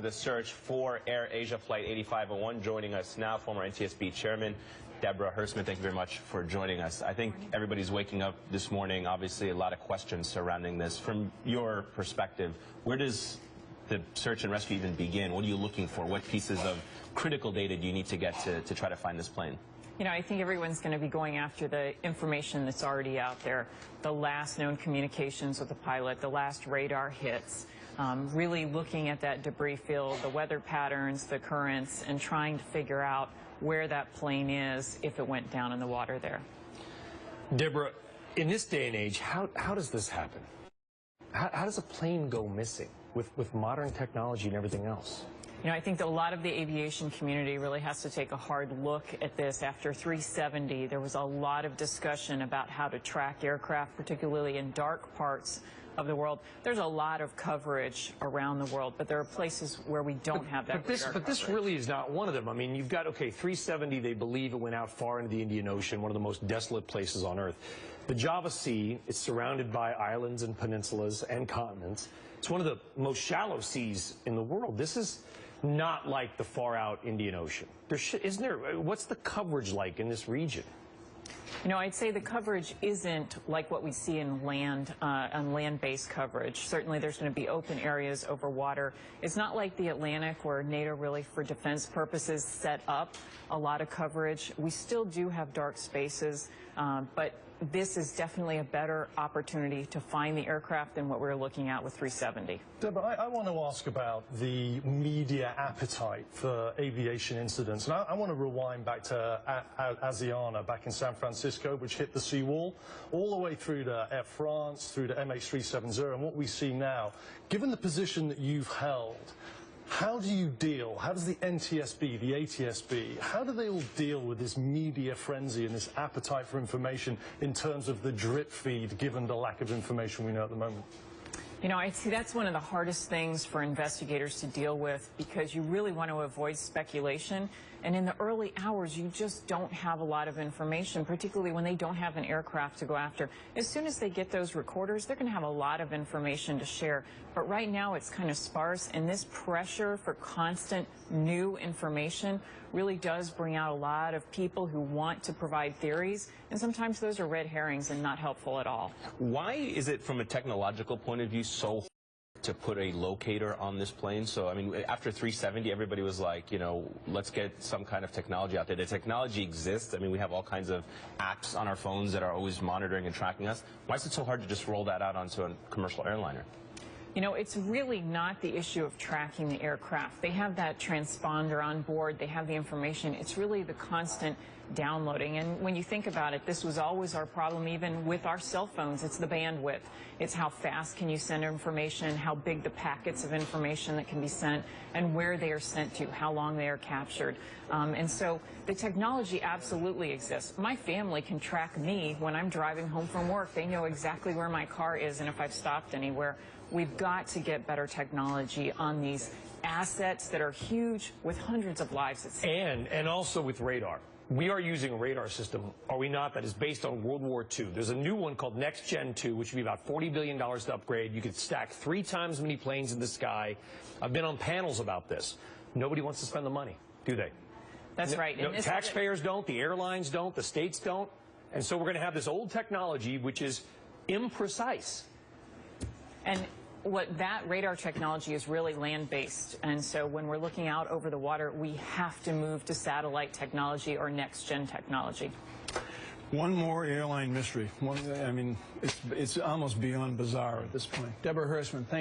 The search for AirAsia Flight 8501. Joining us now, former NTSB Chairman Deborah Hersman. Thank you very much for joining us. I think everybody's waking up this morning, obviously a lot of questions surrounding this. From your perspective, where does the search and rescue even begin? What are you looking for? What pieces of critical data do you need to get to try to find this plane? You know, I think everyone's going to be going after the information that's already out there, the last known communications with the pilot, the last radar hits, really looking at that debris field, the weather patterns, the currents, and trying to figure out where that plane is if it went down in the water there. Deborah, in this day and age, how does this happen? How does a plane go missing with modern technology and everything else? You know, I think that a lot of the aviation community really has to take a hard look at this. After 370, there was a lot of discussion about how to track aircraft, particularly in dark parts of the world. There's a lot of coverage around the world, but there are places where we don't have that But this really is not one of them. I mean, you've got, okay, 370, they believe it went out far into the Indian Ocean, one of the most desolate places on Earth. The Java Sea is surrounded by islands and peninsulas and continents. It's one of the most shallow seas in the world. This is not like the far-out Indian Ocean. Isn't there? What's the coverage like in this region? You know, I'd say the coverage isn't like what we see in land-based coverage. Certainly there's going to be open areas over water. It's not like the Atlantic, where NATO really, for defense purposes, set up a lot of coverage. We still do have dark spaces, but this is definitely a better opportunity to find the aircraft than what we're looking at with 370. Deborah, I want to ask about the media appetite for aviation incidents. And I want to rewind back to AirAsia back in San Francisco, which hit the seawall, all the way through to Air France, through to MH370, and what we see now. Given the position that you've held, how do you deal, how does the NTSB, the ATSB, how do they all deal with this media frenzy and this appetite for information in terms of the drip feed, given the lack of information we know at the moment? You know, I see that's one of the hardest things for investigators to deal with, because you really want to avoid speculation. And in the early hours, you just don't have a lot of information, particularly when they don't have an aircraft to go after. As soon as they get those recorders, they're going to have a lot of information to share. But right now, it's kind of sparse, and this pressure for constant new information really does bring out a lot of people who want to provide theories, and sometimes those are red herrings and not helpful at all. Why is it, from a technological point of view, so hard to put a locator on this plane? So, I mean, after 370, everybody was like, you know, let's get some kind of technology out there. The technology exists. I mean, we have all kinds of apps on our phones that are always monitoring and tracking us. Why is it so hard to just roll that out onto a commercial airliner? You know, it's really not the issue of tracking the aircraft. They have that transponder on board. They have the information. It's really the constant downloading. And when you think about it, this was always our problem, even with our cell phones. It's the bandwidth. It's how fast can you send information, how big the packets of information that can be sent, and where they are sent to, how long they are captured. And so the technology absolutely exists. My family can track me when I'm driving home from work. They know exactly where my car is and if I've stopped anywhere. We've got to get better technology on these assets that are huge, with hundreds of lives at stake. And also with radar. We are using a radar system, are we not, that is based on World War II. There's a new one called Next Gen 2, which would be about $40 billion to upgrade. You could stack 3 times as many planes in the sky. I've been on panels about this. Nobody wants to spend the money, do they? That's right. No, taxpayers don't, the airlines don't, the states don't. And so we're going to have this old technology which is imprecise. And what that radar technology is really land-based. And so when we're looking out over the water, we have to move to satellite technology or next-gen technology. One more airline mystery. I mean, it's almost beyond bizarre at this point. Deborah Hersman, thank you.